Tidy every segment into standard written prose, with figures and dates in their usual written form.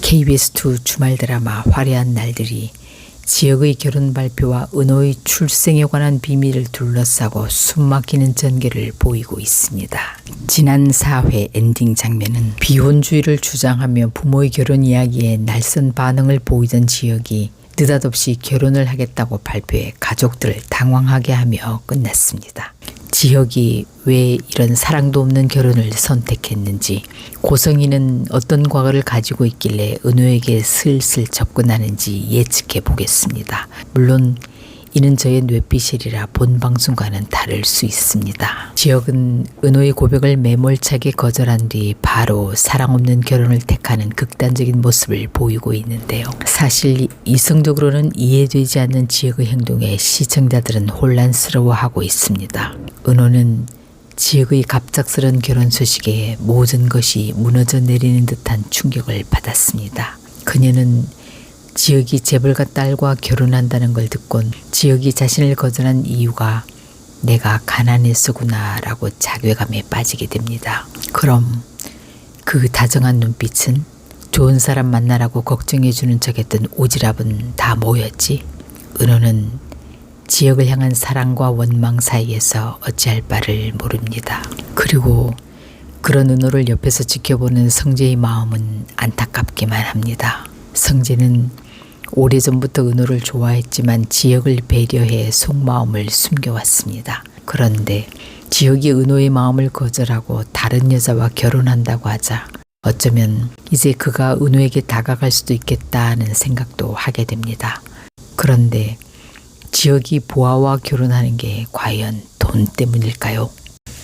KBS2 주말 드라마 화려한 날들이 지역의 결혼 발표와 은호의 출생에 관한 비밀을 둘러싸고 숨막히는 전개를 보이고 있습니다. 지난 4회 엔딩 장면은 비혼주의를 주장하며 부모의 결혼 이야기에 날선 반응을 보이던 지역이 느닷없이 결혼을 하겠다고 발표해 가족들을 당황하게 하며 끝났습니다. 지혁이 왜 이런 사랑도 없는 결혼을 선택했는지, 고성이는 어떤 과거를 가지고 있길래 은호에게 슬슬 접근하는지 예측해 보겠습니다. 물론 이는 저의 뇌피셜이라 본 방송과는 다를 수 있습니다. 지혁은 은호의 고백을 매몰차게 거절한 뒤 바로 사랑 없는 결혼을 택하는 극단적인 모습을 보이고 있는데요. 사실 이성적으로는 이해되지 않는 지혁의 행동에 시청자들은 혼란스러워하고 있습니다. 은호는 지혁의 갑작스런 결혼 소식에 모든 것이 무너져 내리는 듯한 충격을 받았습니다. 그녀는 지혁이 재벌가 딸과 결혼한다는 걸 듣곤 지혁이 자신을 거절한 이유가 내가 가난해서구나 라고 자괴감에 빠지게 됩니다. 그럼 그 다정한 눈빛은, 좋은 사람 만나라고 걱정해주는 척했던 오지랖은 다 뭐였지? 은호는 지혁을 향한 사랑과 원망 사이에서 어찌할 바를 모릅니다. 그리고 그런 은호를 옆에서 지켜보는 성재의 마음은 안타깝기만 합니다. 성재는 오래전부터 은호를 좋아했지만 지혁을 배려해 속마음을 숨겨왔습니다. 그런데 지혁이 은호의 마음을 거절하고 다른 여자와 결혼한다고 하자 어쩌면 이제 그가 은호에게 다가갈 수도 있겠다는 생각도 하게 됩니다. 그런데 지혁이 보아와 결혼하는 게 과연 돈 때문일까요?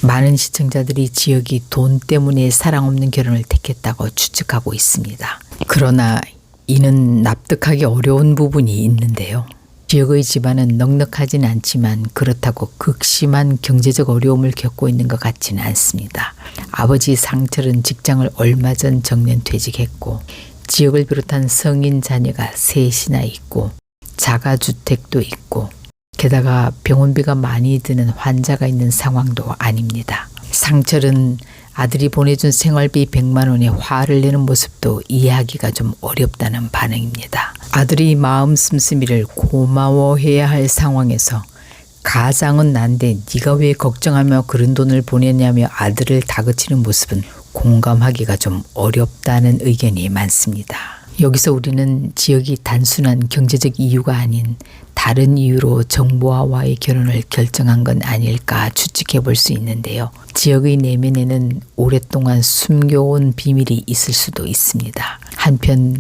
많은 시청자들이 지혁이 돈 때문에 사랑 없는 결혼을 택했다고 추측하고 있습니다. 그러나 이는 납득하기 어려운 부분이 있는데요. 지혁의 집안은 넉넉하진 않지만 그렇다고 극심한 경제적 어려움을 겪고 있는 것 같지는 않습니다. 아버지 상철은 직장을 얼마 전 정년퇴직했고 지혁을 비롯한 성인 자녀가 셋이나 있고 자가주택도 있고 게다가 병원비가 많이 드는 환자가 있는 상황도 아닙니다. 상철은 아들이 보내준 생활비 100만 원에 화를 내는 모습도 이해하기가 좀 어렵다는 반응입니다. 아들이 마음 씀씀이를 고마워해야 할 상황에서 가장은 난데 네가 왜 걱정하며 그런 돈을 보내냐며 아들을 다그치는 모습은 공감하기가 좀 어렵다는 의견이 많습니다. 여기서 우리는 지혁이 단순한 경제적 이유가 아닌 다른 이유로 정보아와의 결혼을 결정한 건 아닐까 추측해 볼 수 있는데요. 지혁의 내면에는 오랫동안 숨겨온 비밀이 있을 수도 있습니다. 한편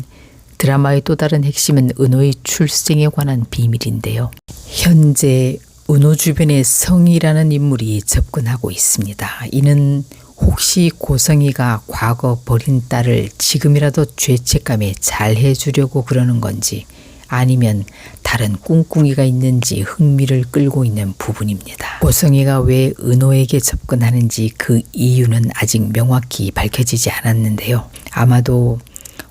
드라마의 또 다른 핵심은 은호의 출생에 관한 비밀인데요. 현재 은호 주변에 성이라는 인물이 접근하고 있습니다. 이는 혹시 고성이가 과거 버린 딸을 지금이라도 죄책감에 잘 해주려고 그러는 건지, 아니면 다른 꿍꿍이가 있는지 흥미를 끌고 있는 부분입니다. 고성이가 왜 은호에게 접근하는지 그 이유는 아직 명확히 밝혀지지 않았는데요. 아마도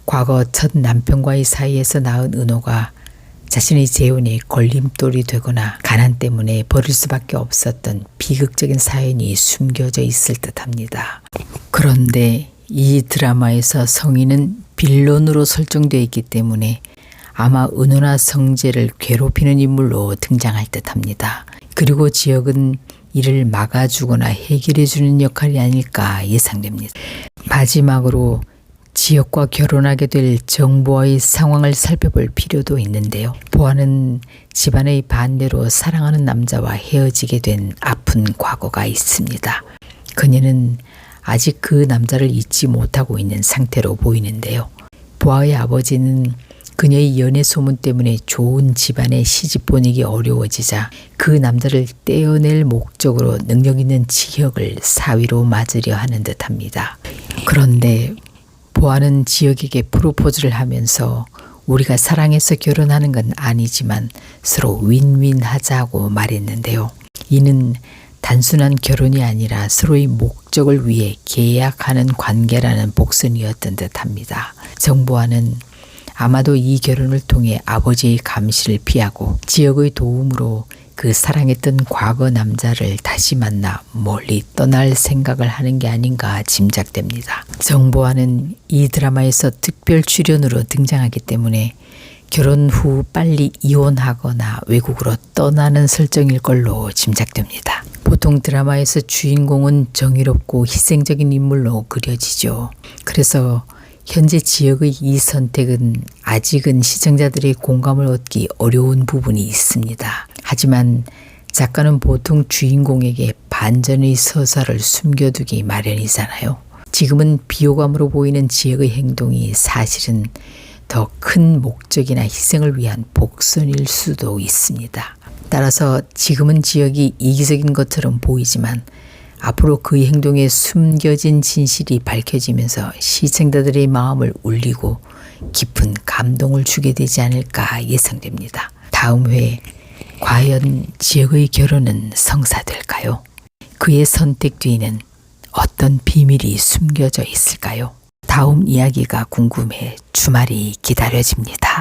과거 첫 남편과의 사이에서 낳은 은호가 자신의 재혼에 걸림돌이 되거나 가난 때문에 버릴 수밖에 없었던 비극적인 사연이 숨겨져 있을 듯합니다. 그런데 이 드라마에서 성인은 빌런으로 설정되어 있기 때문에 아마 은호나 성재를 괴롭히는 인물로 등장할 듯합니다. 그리고 지혁은 이를 막아주거나 해결해주는 역할이 아닐까 예상됩니다. 마지막으로 지혁과 결혼하게 될 정보아의 상황을 살펴볼 필요도 있는데요. 보아는 집안의 반대로 사랑하는 남자와 헤어지게 된 아픈 과거가 있습니다. 그녀는 아직 그 남자를 잊지 못하고 있는 상태로 보이는데요. 보아의 아버지는 그녀의 연애 소문 때문에 좋은 집안에 시집 보내기 어려워지자 그 남자를 떼어낼 목적으로 능력 있는 지혁을 사위로 맞으려 하는 듯합니다. 그런데 보아는 지혁에게 프로포즈를 하면서 우리가 사랑해서 결혼하는 건 아니지만 서로 윈윈 하자고 말했는데요. 이는 단순한 결혼이 아니라 서로의 목적을 위해 계약하는 관계라는 복선이었던 듯합니다. 정보아는 아마도 이 결혼을 통해 아버지의 감시를 피하고 지혁의 도움으로 그 사랑했던 과거 남자를 다시 만나 멀리 떠날 생각을 하는 게 아닌가 짐작됩니다. 정보아는 이 드라마에서 특별 출연으로 등장하기 때문에 결혼 후 빨리 이혼하거나 외국으로 떠나는 설정일 걸로 짐작됩니다. 보통 드라마에서 주인공은 정의롭고 희생적인 인물로 그려지죠. 그래서 현재 지역의 이 선택은 아직은 시청자들의 공감을 얻기 어려운 부분이 있습니다. 하지만 작가는 보통 주인공에게 반전의 서사를 숨겨두기 마련이잖아요. 지금은 비호감으로 보이는 지역의 행동이 사실은 더 큰 목적이나 희생을 위한 복선일 수도 있습니다. 따라서 지금은 지역이 이기적인 것처럼 보이지만 앞으로 그의 행동에 숨겨진 진실이 밝혀지면서 시청자들의 마음을 울리고 깊은 감동을 주게 되지 않을까 예상됩니다. 다음 회에 과연 지역의 결혼은 성사될까요? 그의 선택 뒤에는 어떤 비밀이 숨겨져 있을까요? 다음 이야기가 궁금해 주말이 기다려집니다.